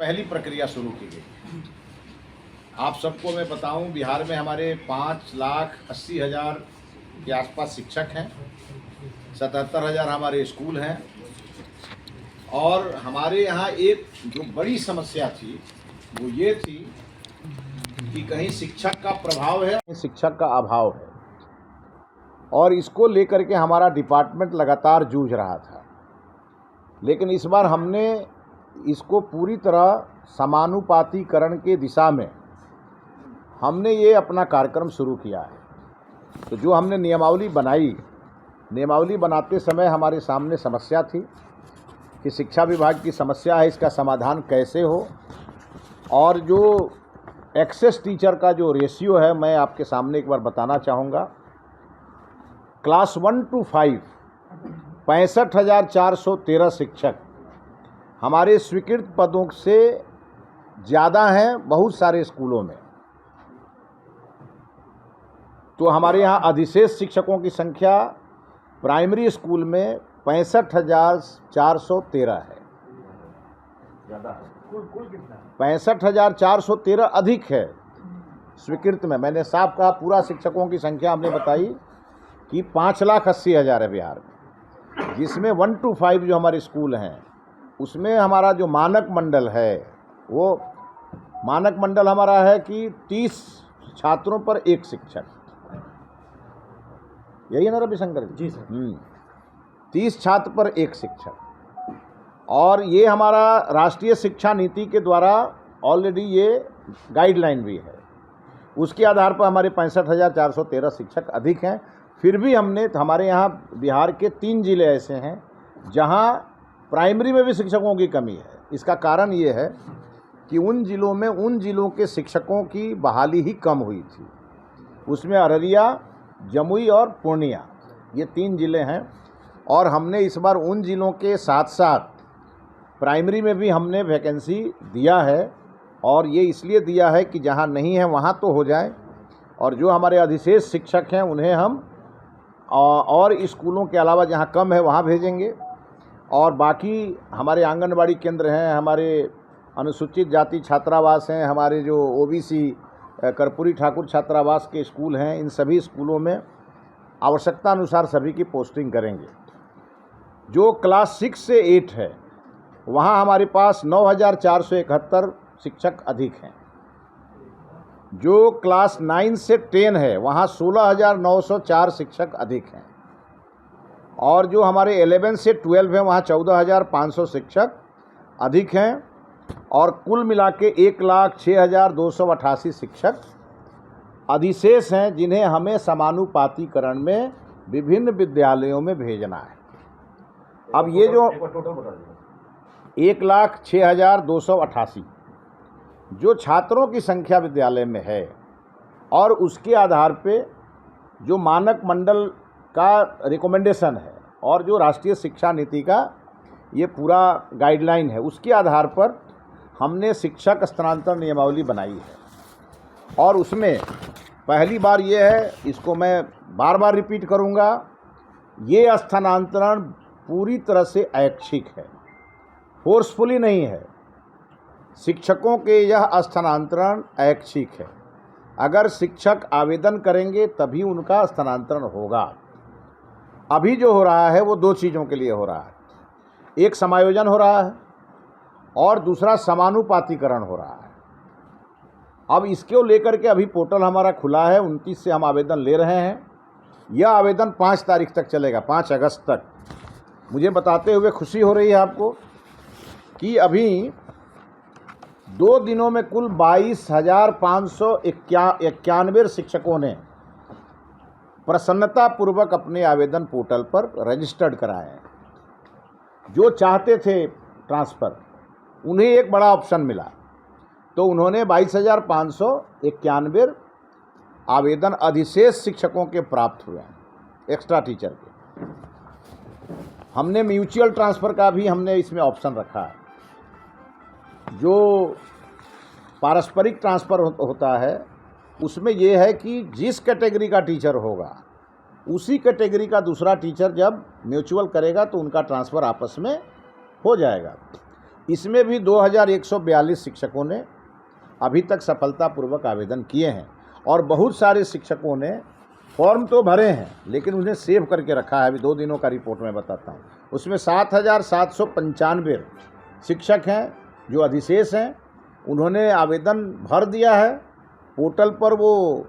पहली प्रक्रिया शुरू की गई। आप सबको मैं बताऊं, बिहार में हमारे 5,80,000 के आसपास शिक्षक हैं, 77,000 हमारे स्कूल हैं। और हमारे यहाँ एक जो बड़ी समस्या थी वो ये थी कि कहीं शिक्षक का प्रभाव है, शिक्षक का अभाव है, और इसको लेकर के हमारा डिपार्टमेंट लगातार जूझ रहा था। लेकिन इस बार हमने इसको पूरी तरह समानुपातीकरण के दिशा में हमने ये अपना कार्यक्रम शुरू किया है। तो जो हमने नियमावली बनाते समय हमारे सामने समस्या थी कि शिक्षा विभाग की समस्या है, इसका समाधान कैसे हो। और जो एक्सेस टीचर का जो रेशियो है, मैं आपके सामने एक बार बताना चाहूँगा। क्लास 1 to 5 65,413 शिक्षक हमारे स्वीकृत पदों से ज़्यादा हैं बहुत सारे स्कूलों में। तो हमारे यहाँ अधिशेष शिक्षकों की संख्या प्राइमरी स्कूल में 65,413 है। ज़्यादा है। कुल कितना? 65,413 अधिक है स्वीकृत में। मैंने साफ कहा, पूरा शिक्षकों की संख्या हमने बताई कि 5,80,000 है बिहार में, जिसमें 1 to 5 जो हमारे स्कूल हैं उसमें हमारा जो मानक मंडल है, वो मानक मंडल हमारा है कि 30 छात्रों पर एक शिक्षक। यही है ना रविशंकर जी? सर। 30 छात्र पर एक शिक्षक। और ये हमारा राष्ट्रीय शिक्षा नीति के द्वारा ऑलरेडी ये गाइडलाइन भी है। उसके आधार पर हमारे 65,413 शिक्षक अधिक हैं। फिर भी हमने हमारे यहाँ बिहार के 3 जिले ऐसे हैं जहाँ प्राइमरी में भी शिक्षकों की कमी है। इसका कारण ये है कि उन जिलों के शिक्षकों की बहाली ही कम हुई थी। उसमें अररिया, जमुई और पूर्णिया, ये 3 जिले हैं। और हमने इस बार उन जिलों के साथ साथ प्राइमरी में भी हमने वैकेंसी दिया है। और ये इसलिए दिया है कि जहाँ नहीं है वहाँ तो हो जाए, और जो हमारे अधिशेष शिक्षक हैं उन्हें हम और स्कूलों के अलावा जहाँ कम है वहाँ भेजेंगे। और बाकी हमारे आंगनबाड़ी केंद्र हैं, हमारे अनुसूचित जाति छात्रावास हैं, हमारे जो ओबीसी कर्पूरी ठाकुर छात्रावास के स्कूल हैं, इन सभी स्कूलों में आवश्यकता अनुसार सभी की पोस्टिंग करेंगे। जो क्लास 6 से 8 है वहाँ हमारे पास 9,471 शिक्षक अधिक हैं। जो क्लास 9 से 10 है वहाँ 16,904 शिक्षक अधिक हैं। और जो हमारे 11 से 12 है वहाँ 14,500 शिक्षक अधिक हैं। और कुल मिला के 1,06,288 शिक्षक अधिशेष हैं, जिन्हें हमें समानुपातीकरण में विभिन्न विद्यालयों में भेजना है। अब ये जो 1,06,288 जो छात्रों की संख्या विद्यालय में है, और उसके आधार पे जो मानक मंडल का रिकमेंडेशन है और जो राष्ट्रीय शिक्षा नीति का ये पूरा गाइडलाइन है, उसके आधार पर हमने शिक्षक स्थानांतरण नियमावली बनाई है। और उसमें पहली बार ये है, इसको मैं बार बार रिपीट करूँगा, ये स्थानांतरण पूरी तरह से ऐच्छिक है, फोर्सफुली नहीं है। शिक्षकों के यह स्थानांतरण ऐच्छिक है। अगर शिक्षक आवेदन करेंगे तभी उनका स्थानांतरण होगा। अभी जो हो रहा है वो 2 चीज़ों के लिए हो रहा है। एक समायोजन हो रहा है और दूसरा समानुपातीकरण हो रहा है। अब इसको लेकर के अभी पोर्टल हमारा खुला है, 29 से हम आवेदन ले रहे हैं। यह आवेदन 5 तारीख तक चलेगा, 5 अगस्त तक। मुझे बताते हुए खुशी हो रही है आपको कि अभी 2 दिनों में कुल 22,591 शिक्षकों ने प्रसन्नतापूर्वक अपने आवेदन पोर्टल पर रजिस्टर्ड कराए हैं। जो चाहते थे ट्रांसफ़र, उन्हें एक बड़ा ऑप्शन मिला, तो उन्होंने 22,591 आवेदन अधिशेष शिक्षकों के प्राप्त हुए हैं, एक्स्ट्रा टीचर के। हमने म्यूचुअल ट्रांसफ़र का भी हमने इसमें ऑप्शन रखा है। जो पारस्परिक ट्रांसफ़र होता है उसमें यह है कि जिस कैटेगरी का टीचर होगा उसी कैटेगरी का दूसरा टीचर जब म्यूचुअल करेगा तो उनका ट्रांसफ़र आपस में हो जाएगा। इसमें भी 2142 शिक्षकों ने अभी तक सफलतापूर्वक आवेदन किए हैं और बहुत सारे शिक्षकों ने फॉर्म तो भरे हैं लेकिन उन्हें सेव करके रखा है। अभी 2 दिनों का रिपोर्ट मैं बताता हूँ। उसमें 7795 शिक्षक हैं जो अधिशेष हैं, उन्होंने आवेदन भर दिया है। पोर्टल पर वो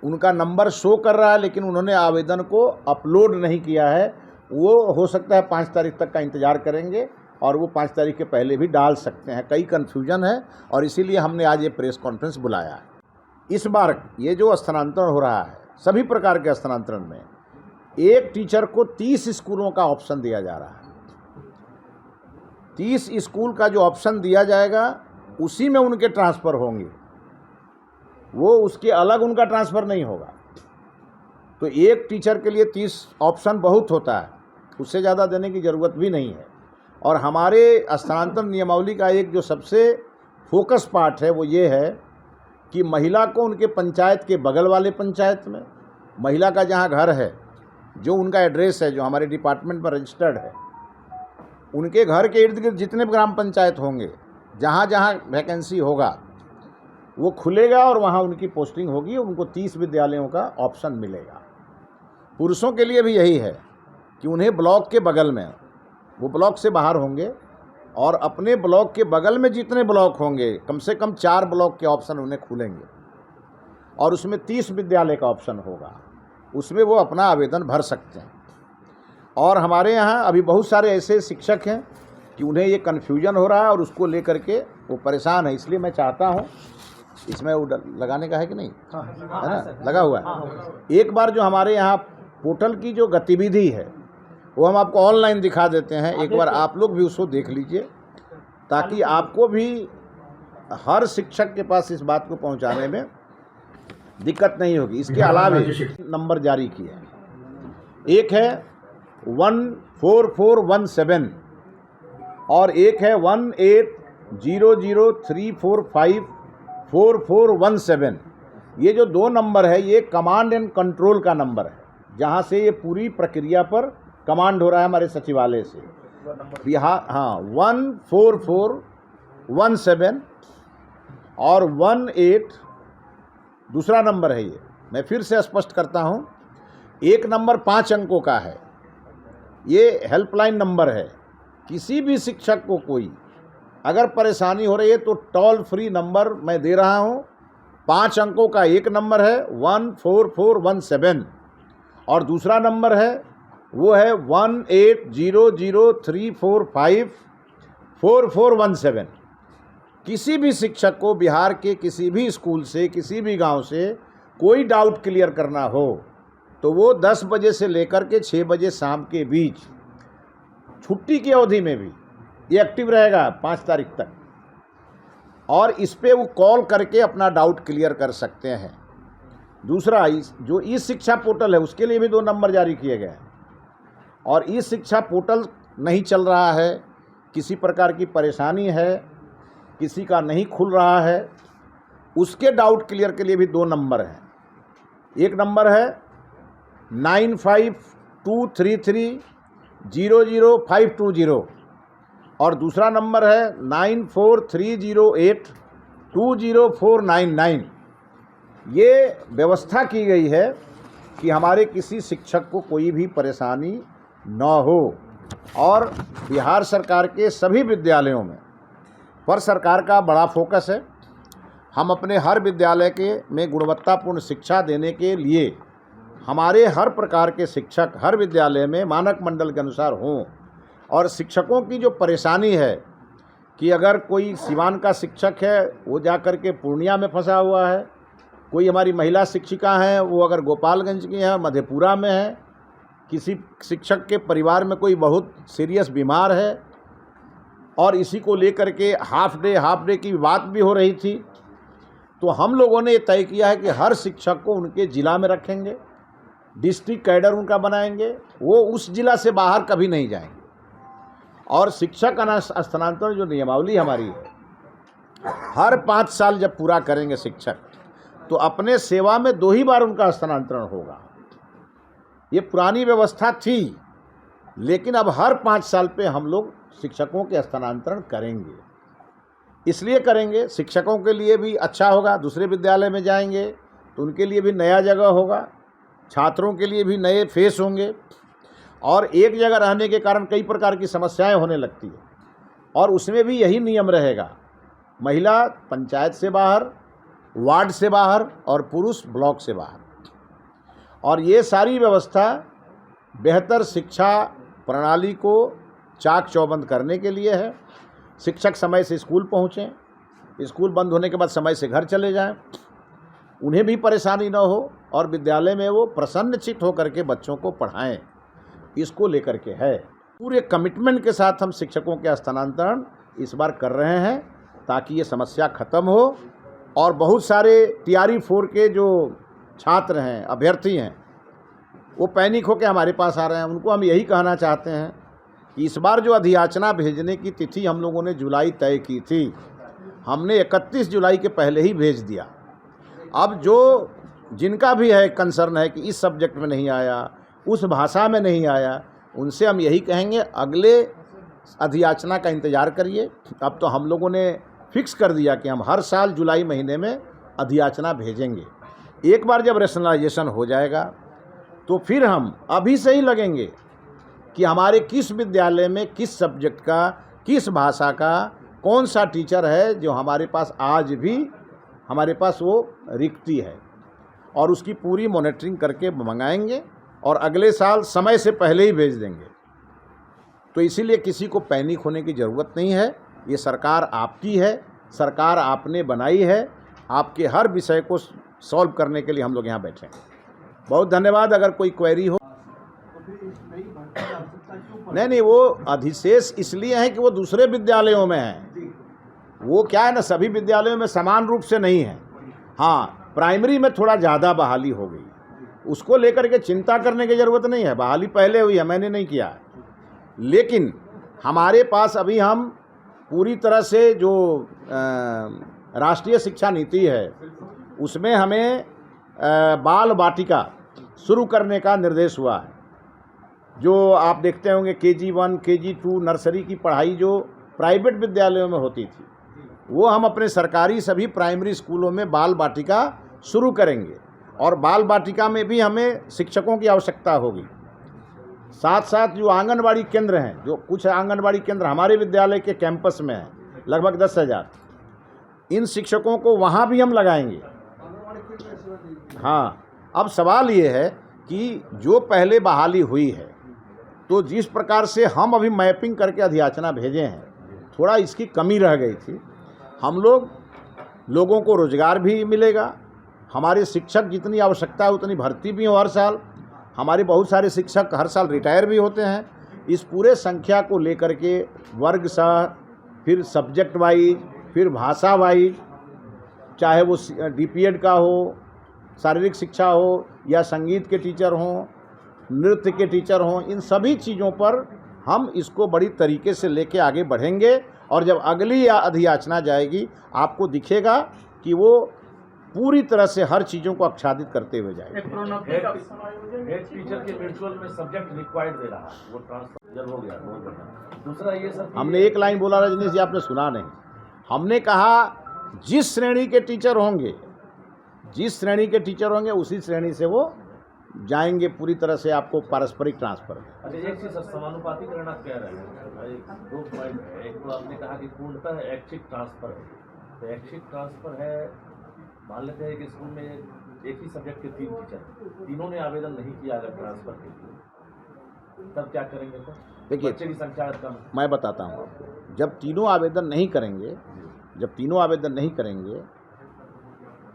उनका नंबर शो कर रहा है लेकिन उन्होंने आवेदन को अपलोड नहीं किया है। वो हो सकता है 5 तारीख तक का इंतज़ार करेंगे और वो 5 तारीख के पहले भी डाल सकते हैं। कई कन्फ्यूजन है और इसीलिए हमने आज ये प्रेस कॉन्फ्रेंस बुलाया है। इस बार ये जो स्थानांतरण हो रहा है, सभी प्रकार के स्थानांतरण में एक टीचर को 30 स्कूलों का ऑप्शन दिया जा रहा है। 30 स्कूल का जो ऑप्शन दिया जाएगा उसी में उनके ट्रांसफ़र होंगे, वो उसके अलग उनका ट्रांसफ़र नहीं होगा। तो एक टीचर के लिए 30 ऑप्शन बहुत होता है, उससे ज़्यादा देने की ज़रूरत भी नहीं है। और हमारे स्थानांतरण नियमावली का एक जो सबसे फोकस पार्ट है वो ये है कि महिला को उनके पंचायत के बगल वाले पंचायत में, महिला का जहाँ घर है, जो उनका एड्रेस है, जो हमारे डिपार्टमेंट में रजिस्टर्ड है, उनके घर के इर्द गिर्द जितने ग्राम पंचायत होंगे, जहाँ जहाँ वैकेंसी होगा वो खुलेगा और वहाँ उनकी पोस्टिंग होगी। उनको 30 विद्यालयों का ऑप्शन मिलेगा। पुरुषों के लिए भी यही है कि उन्हें ब्लॉक के बगल में, वो ब्लॉक से बाहर होंगे और अपने ब्लॉक के बगल में जितने ब्लॉक होंगे, कम से कम 4 ब्लॉक के ऑप्शन उन्हें खुलेंगे और उसमें 30 विद्यालय का ऑप्शन होगा। उसमें वो अपना आवेदन भर सकते हैं। और हमारे यहाँ अभी बहुत सारे ऐसे शिक्षक हैं कि उन्हें ये कन्फ्यूजन हो रहा है और उसको लेकर के वो परेशान है। इसलिए मैं चाहता हूँ, इसमें वो लगाने का है कि नहीं, है ना, लगा हुआ है। एक बार जो हमारे यहाँ पोर्टल की जो गतिविधि है वो हम आपको ऑनलाइन दिखा देते हैं। एक बार आप लोग भी उसको देख लीजिए ताकि आपको भी हर शिक्षक के पास इस बात को पहुंचाने में दिक्कत नहीं होगी। इसके अलावा नंबर जारी किए हैं। एक है 14417 और एक है 1800345417। ये जो 2 नंबर है ये कमांड एंड कंट्रोल का नंबर है, जहाँ से ये पूरी प्रक्रिया पर कमांड हो रहा है हमारे सचिवालय से। बिहार 14417 और 18 दूसरा नंबर है। ये मैं फिर से स्पष्ट करता हूँ, एक नंबर 5 अंकों का है। ये हेल्पलाइन नंबर है। किसी भी शिक्षक को कोई अगर परेशानी हो रही है तो टोल फ्री नंबर मैं दे रहा हूँ। 5 अंकों का एक नंबर है 14417 और दूसरा नंबर है वो है 1800345417। किसी भी शिक्षक को बिहार के किसी भी स्कूल से, किसी भी गांव से कोई डाउट क्लियर करना हो तो वो 10 बजे से लेकर के 6 बजे शाम के बीच, छुट्टी की अवधि में भी ये एक्टिव रहेगा 5 तारीख तक, और इस पे वो कॉल करके अपना डाउट क्लियर कर सकते हैं। दूसरा, जो ई शिक्षा पोर्टल है उसके लिए भी 2 नंबर जारी किए गए हैं। और ई शिक्षा पोर्टल नहीं चल रहा है, किसी प्रकार की परेशानी है, किसी का नहीं खुल रहा है, उसके डाउट क्लियर के लिए भी 2 नंबर हैं। एक नंबर है 9523300520 और दूसरा नंबर है 9430820499। ये व्यवस्था की गई है कि हमारे किसी शिक्षक को कोई भी परेशानी न हो। और बिहार सरकार के सभी विद्यालयों पर सरकार का बड़ा फोकस है। हम अपने हर विद्यालय में गुणवत्तापूर्ण शिक्षा देने के लिए हमारे हर प्रकार के शिक्षक हर विद्यालय में मानक मंडल के अनुसार हों। और शिक्षकों की जो परेशानी है कि अगर कोई सिवान का शिक्षक है वो जा कर के पूर्णिया में फंसा हुआ है, कोई हमारी महिला शिक्षिका हैं वो अगर गोपालगंज की हैं, मधेपुरा में है, किसी शिक्षक के परिवार में कोई बहुत सीरियस बीमार है और इसी को लेकर के हाफ डे की बात भी हो रही थी, तो हम लोगों ने ये तय किया है कि हर शिक्षक को उनके ज़िला में रखेंगे, डिस्ट्रिक्ट कैडर उनका बनाएंगे, वो उस ज़िला से बाहर कभी नहीं जाएंगे। और शिक्षक स्थानांतरण जो नियमावली हमारी है, हर 5 साल जब पूरा करेंगे शिक्षक तो अपने सेवा में 2 ही बार उनका स्थानांतरण होगा। ये पुरानी व्यवस्था थी लेकिन अब हर 5 साल पे हम लोग शिक्षकों के स्थानांतरण करेंगे। इसलिए करेंगे, शिक्षकों के लिए भी अच्छा होगा, दूसरे विद्यालय में जाएंगे तो उनके लिए भी नया जगह होगा, छात्रों के लिए भी नए फेस होंगे, और एक जगह रहने के कारण कई प्रकार की समस्याएं होने लगती है। और उसमें भी यही नियम रहेगा, महिला पंचायत से बाहर, वार्ड से बाहर और पुरुष ब्लॉक से बाहर। और ये सारी व्यवस्था बेहतर शिक्षा प्रणाली को चाक चौबंद करने के लिए है। शिक्षक समय से स्कूल पहुँचें, स्कूल बंद होने के बाद समय से घर चले जाएं, उन्हें भी परेशानी न हो और विद्यालय में वो प्रसन्नचित्त होकर के बच्चों को पढ़ाएं, इसको लेकर के है। पूरे कमिटमेंट के साथ हम शिक्षकों के स्थानांतरण इस बार कर रहे हैं ताकि ये समस्या ख़त्म हो। और बहुत सारे TRE 4 के जो छात्र हैं, अभ्यर्थी हैं, वो पैनिक होकर हमारे पास आ रहे हैं। उनको हम यही कहना चाहते हैं कि इस बार जो अधियाचना भेजने की तिथि हम लोगों ने जुलाई तय की थी, हमने 31 जुलाई के पहले ही भेज दिया। अब जो जिनका भी है कंसर्न है कि इस सब्जेक्ट में नहीं आया, उस भाषा में नहीं आया, उनसे हम यही कहेंगे अगले अधियाचना का इंतज़ार करिए। अब तो हम लोगों ने फिक्स कर दिया कि हम हर साल जुलाई महीने में अधियाचना भेजेंगे। एक बार जब रैशनलाइजेशन हो जाएगा तो फिर हम अभी से ही लगेंगे कि हमारे किस विद्यालय में किस सब्जेक्ट का, किस भाषा का कौन सा टीचर है जो हमारे पास आज भी हमारे पास वो रिक्ति है, और उसकी पूरी मॉनिटरिंग करके मंगाएंगे और अगले साल समय से पहले ही भेज देंगे। तो इसीलिए किसी को पैनिक होने की ज़रूरत नहीं है। ये सरकार आपकी है, सरकार आपने बनाई है, आपके हर विषय को सॉल्व करने के लिए हम लोग यहाँ बैठे हैं। बहुत धन्यवाद। अगर कोई क्वेरी हो। नहीं, वो अधिशेष इसलिए है कि वो दूसरे विद्यालयों में है। वो क्या है ना, सभी विद्यालयों में समान रूप से नहीं है। हाँ, प्राइमरी में थोड़ा ज़्यादा बहाली हो गई, उसको लेकर के चिंता करने की ज़रूरत नहीं है। बहाली पहले हुई है, मैंने नहीं किया। लेकिन हमारे पास अभी हम पूरी तरह से जो राष्ट्रीय शिक्षा नीति है उसमें हमें बाल वाटिका शुरू करने का निर्देश हुआ है। जो आप देखते होंगे KG1, KG2 नर्सरी की पढ़ाई जो प्राइवेट विद्यालयों में होती थी, वो हम अपने सरकारी सभी प्राइमरी स्कूलों में बाल वाटिका शुरू करेंगे। और बाल वाटिका में भी हमें शिक्षकों की आवश्यकता होगी। साथ साथ जो आंगनबाड़ी केंद्र हैं, जो कुछ आंगनबाड़ी केंद्र हमारे विद्यालय के कैंपस में हैं, लगभग 10,000, इन शिक्षकों को वहाँ भी हम लगाएंगे। हाँ, अब सवाल ये है कि जो पहले बहाली हुई है, तो जिस प्रकार से हम अभी मैपिंग करके अधियाचना भेजे हैं, थोड़ा इसकी कमी रह गई थी। हम लोगों को रोज़गार भी मिलेगा, हमारे शिक्षक जितनी आवश्यकता है उतनी भर्ती भी हो हर साल। हमारे बहुत सारे शिक्षक हर साल रिटायर भी होते हैं। इस पूरे संख्या को लेकर के वर्ग सह, फिर सब्जेक्ट वाइज, फिर भाषा वाइज, चाहे वो DPED का हो, शारीरिक शिक्षा हो, या संगीत के टीचर हों, नृत्य के टीचर हों, इन सभी चीज़ों पर हम इसको बड़ी तरीके से लेके आगे बढ़ेंगे। और जब अगली अधियाचना जाएगी, आपको दिखेगा कि वो पूरी तरह से हर चीज़ों को आच्छादित करते हुए जाएगा। टीचर के वर्चुअल में सब्जेक्ट रिक्वायर्ड दे रहा है, वो ट्रांसफर हो गया। दूसरा ये सर, हमने एक लाइन बोला रजनीश जी, आपने सुना नहीं। हमने कहा जिस श्रेणी के टीचर होंगे, जिस श्रेणी के टीचर होंगे उसी श्रेणी से वो जाएंगे। पूरी तरह से आपको पारस्परिक ट्रांसफर। अच्छा, एक चीज़ सर, समानुपातिकरण आप कह रहे हैं, 2 पॉइंट है। एक तो आपने कहा कि पूर्णतः ऐच्छिक ट्रांसफर है, तो ऐच्छिक ट्रांसफर है, मान लेते हैं कि स्कूल में एक ही सब्जेक्ट के 3 टीचर, तीनों ने आवेदन नहीं किया अगर ट्रांसफर के लिए, तब क्या करेंगे? तो देखिए, बच्चे की संख्या कम। मैं बताता हूँ आपको, जब तीनों आवेदन नहीं करेंगे,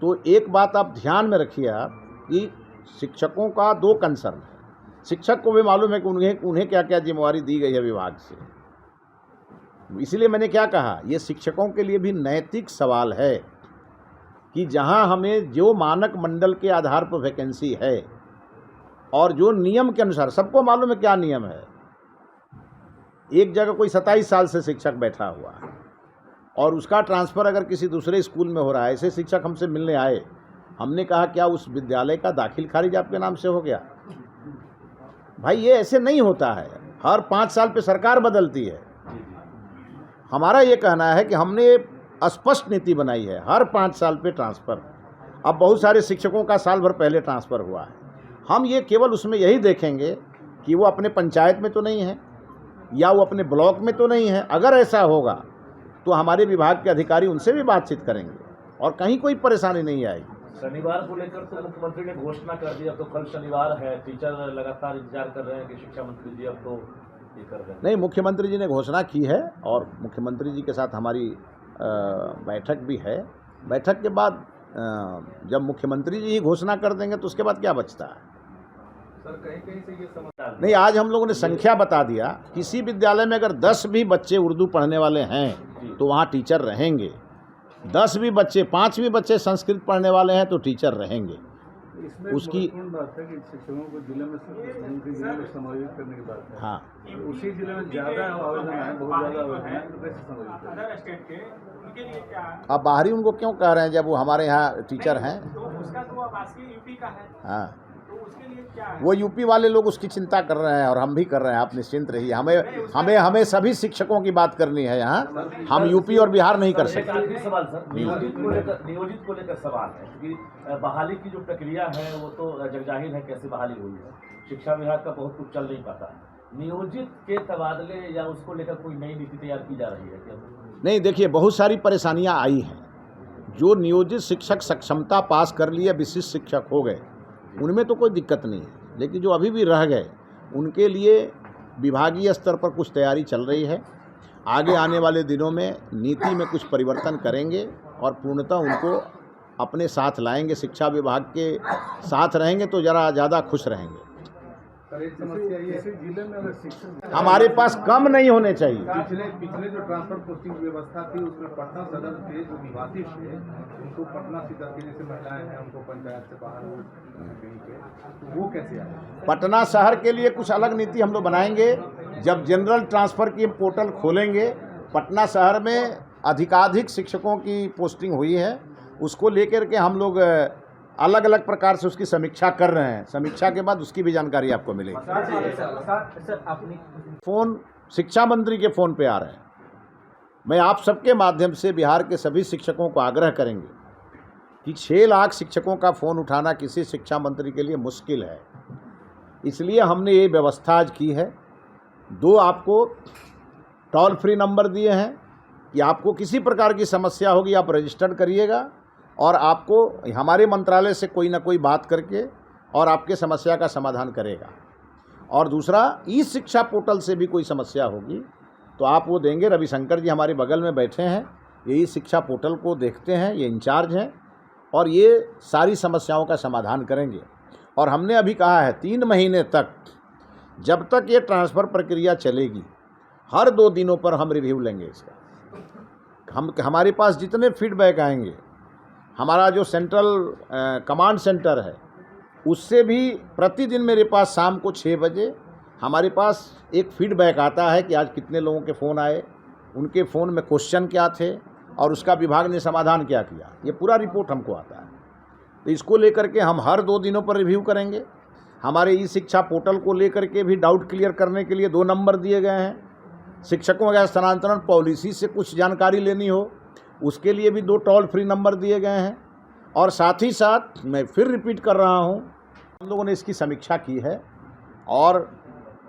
तो एक बात आप ध्यान में रखिए आप कि शिक्षकों का 2 कंसर्न है। शिक्षक को भी मालूम है कि उन्हें क्या क्या जिम्मेवारी दी गई है विभाग से। इसलिए मैंने क्या कहा, ये शिक्षकों के लिए भी नैतिक सवाल है कि जहां हमें जो मानक मंडल के आधार पर वैकेंसी है और जो नियम के अनुसार, सबको मालूम है क्या नियम है। एक जगह कोई 27 साल से शिक्षक बैठा हुआ है और उसका ट्रांसफ़र अगर किसी दूसरे स्कूल में हो रहा है, ऐसे शिक्षक हमसे मिलने आए, हमने कहा क्या उस विद्यालय का दाखिल खारिज आपके नाम से हो गया? भाई ये ऐसे नहीं होता है। हर 5 साल पे सरकार बदलती है। जी जी। हमारा ये कहना है कि हमने स्पष्ट नीति बनाई है, हर 5 साल पे ट्रांसफ़र। अब बहुत सारे शिक्षकों का साल भर पहले ट्रांसफ़र हुआ है। हम ये केवल उसमें यही देखेंगे कि वो अपने पंचायत में तो नहीं है या वो अपने ब्लॉक में तो नहीं है। अगर ऐसा होगा तो हमारे विभाग के अधिकारी उनसे भी बातचीत करेंगे और कहीं कोई परेशानी नहीं आएगी। शनिवार को लेकर तो मुख्यमंत्री ने घोषणा कर दी, अब तो कल शनिवार है, टीचर लगातार इंतजार कर रहे हैं कि शिक्षा मंत्री जी अब तो ये कर रहे हैं। नहीं, मुख्यमंत्री जी ने घोषणा की है और मुख्यमंत्री जी के साथ हमारी बैठक भी है। बैठक के बाद जब मुख्यमंत्री जी ही घोषणा कर देंगे तो उसके बाद क्या बचता है। सर कहीं कहीं से ये समझ नहीं, आज हम लोगों ने संख्या बता दिया, किसी विद्यालय में अगर 10 भी बच्चे उर्दू पढ़ने वाले हैं तो वहाँ टीचर रहेंगे। 10 भी बच्चे, 5 भी बच्चे संस्कृत पढ़ने वाले हैं तो टीचर रहेंगे। इसमें उसकी बात है कि शिक्षकों को जिले में समायोजित करने की बात है। हाँ, तो उसी जिले में ज़्यादा आवेदन है, बहुत ज़्यादा आवेदन है, तो कैसे समायोजित करें? अब बाहरी उनको क्यों कह रहे हैं जब वो हमारे यहाँ टीचर हैं? उसका तो आवासीय यूपी का है, हाँ, तो उसके लिए क्या है? वो यूपी वाले लोग उसकी चिंता कर रहे हैं और हम भी कर रहे हैं। आप निश्चिंत रहिए, हमें सभी शिक्षकों की बात करनी है यहाँ। हम यूपी और बिहार नहीं कर एक सकते। आखिरी सवाल सर, नियोजित को लेकर सवाल है, क्योंकि बहाली की जो प्रक्रिया है वो तो जगजाहिर है कैसे बहाली हुई है, शिक्षा विभाग का बहुत कुछ चल नहीं पाता है। नियोजित के तबादले या उसको लेकर कोई नई नीति तैयार की जा रही है क्या? नहीं, देखिए, बहुत सारी परेशानियाँ आई हैं। जो नियोजित शिक्षक सक्षमता पास कर लिए, विशिष्ट शिक्षक हो गए, उनमें तो कोई दिक्कत नहीं है, लेकिन जो अभी भी रह गए उनके लिए विभागीय स्तर पर कुछ तैयारी चल रही है। आगे आने वाले दिनों में नीति में कुछ परिवर्तन करेंगे और पूर्णतः उनको अपने साथ लाएंगे। शिक्षा विभाग के साथ रहेंगे तो ज़रा ज़्यादा खुश रहेंगे। एक समस्या ये है जिले में अगर शिक्षक हमारे पास कम नहीं होने चाहिए। पिछले जो ट्रांसफर पोस्टिंग व्यवस्था थी उसमें पटना सदर के जो निवासी थे उनको पटना सीधा के जैसे महिलाएं हैं उनको पंचायत से बाहर तो वो कैसे आए? पटना शहर के लिए कुछ अलग नीति हम लोग बनाएंगे। जब जनरल ट्रांसफ़र की पोर्टल खोलेंगे, पटना शहर में अधिकाधिक शिक्षकों की पोस्टिंग हुई है, उसको लेकर के हम लोग अलग अलग प्रकार से उसकी समीक्षा कर रहे हैं। समीक्षा के बाद उसकी भी जानकारी आपको मिलेगी। फ़ोन शिक्षा मंत्री के फ़ोन पे आ रहे हैं। मैं आप सबके माध्यम से बिहार के सभी शिक्षकों को आग्रह करेंगे कि 6 लाख शिक्षकों का फ़ोन उठाना किसी शिक्षा मंत्री के लिए मुश्किल है। इसलिए हमने ये व्यवस्था आज की है। 2 आपको टोल फ्री नंबर दिए हैं कि आपको किसी प्रकार की समस्या होगी आप रजिस्टर्ड करिएगा और आपको हमारे मंत्रालय से कोई ना कोई बात करके और आपके समस्या का समाधान करेगा। और दूसरा, ई शिक्षा पोर्टल से भी कोई समस्या होगी तो आप वो देंगे। रविशंकर जी हमारे बगल में बैठे हैं, ये ई शिक्षा पोर्टल को देखते हैं, ये इंचार्ज हैं और ये सारी समस्याओं का समाधान करेंगे। और हमने अभी कहा है 3 महीने तक, जब तक ये ट्रांसफ़र प्रक्रिया चलेगी, हर 2 दिनों पर हम रिव्यू लेंगे इसका। हमारे पास जितने फीडबैक आएंगे, हमारा जो सेंट्रल कमांड सेंटर है उससे भी प्रतिदिन मेरे पास शाम को 6 बजे हमारे पास एक फीडबैक आता है कि आज कितने लोगों के फ़ोन आए, उनके फ़ोन में क्वेश्चन क्या थे और उसका विभाग ने समाधान क्या किया। ये पूरा रिपोर्ट हमको आता है। तो इसको लेकर के हम हर 2 दिनों पर रिव्यू करेंगे। हमारे ई शिक्षा पोर्टल को लेकर के भी डाउट क्लियर करने के लिए 2 नंबर दिए गए हैं। शिक्षकों का स्थानांतरण पॉलिसी से कुछ जानकारी लेनी हो उसके लिए भी 2 टोल फ्री नंबर दिए गए हैं। और साथ ही साथ मैं फिर रिपीट कर रहा हूं, हम लोगों ने इसकी समीक्षा की है और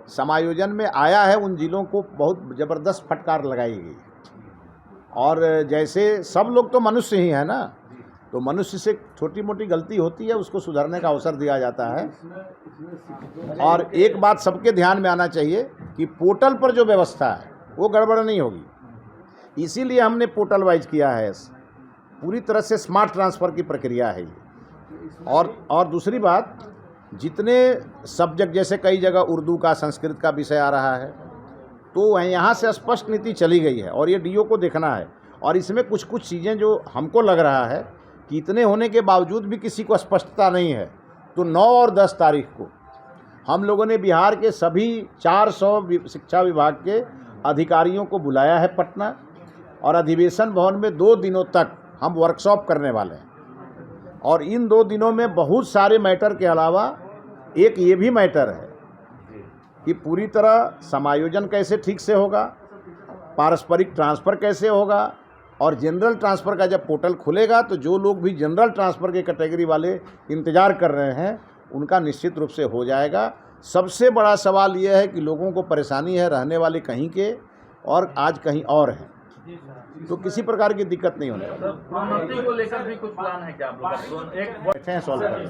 समायोजन में आया है उन जिलों को बहुत ज़बरदस्त फटकार लगाई गई। और जैसे सब लोग तो मनुष्य ही है ना, तो मनुष्य से छोटी मोटी गलती होती है, उसको सुधारने का अवसर दिया जाता है। और एक बात सबके ध्यान में आना चाहिए कि पोर्टल पर जो व्यवस्था है वो गड़बड़ नहीं होगी। इसीलिए हमने पोर्टल वाइज किया है। पूरी तरह से स्मार्ट ट्रांसफ़र की प्रक्रिया है ये। और दूसरी बात, जितने सब्जेक्ट, जैसे कई जगह उर्दू का, संस्कृत का विषय आ रहा है, तो यहाँ से स्पष्ट नीति चली गई है और ये डीओ को देखना है। और इसमें कुछ कुछ चीज़ें जो हमको लग रहा है कि इतने होने के बावजूद भी किसी को स्पष्टता नहीं है, तो 9 और 10 तारीख को हम लोगों ने बिहार के सभी 400 शिक्षा विभाग के अधिकारियों को बुलाया है पटना, और अधिवेशन भवन में 2 दिनों तक हम वर्कशॉप करने वाले हैं। और इन 2 दिनों में बहुत सारे मैटर के अलावा एक ये भी मैटर है कि पूरी तरह समायोजन कैसे ठीक से होगा, पारस्परिक ट्रांसफ़र कैसे होगा, और जनरल ट्रांसफ़र का जब पोर्टल खुलेगा तो जो लोग भी जनरल ट्रांसफ़र के कैटेगरी वाले इंतज़ार कर रहे हैं उनका निश्चित रूप से हो जाएगा। सबसे बड़ा सवाल यह है कि लोगों को परेशानी है, रहने वाले कहीं के और आज कहीं और हैं, तो किसी प्रकार की दिक्कत नहीं होने वाली। प्रोन्नति को लेकर भी कुछ प्लान है क्या आप लोग का? एक बैठे हैं सॉल्व करें।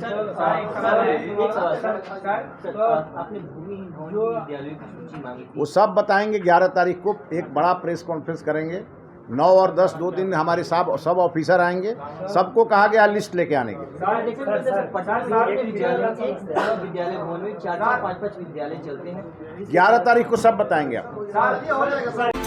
आपने भूमिहीन विद्यालयों की सूची मांगी थी। वो सब बताएंगे 11 तारीख को, एक बड़ा प्रेस कॉन्फ्रेंस करेंगे। 9 और 10 2 दिन हमारे सब ऑफिसर आएंगे, सबको कहा गया लिस्ट लेके आने के लिए। विद्यालय भवन में 4-4, 5-5 विद्यालय चलते हैं। 11 तारीख को सब बताएंगे आपको।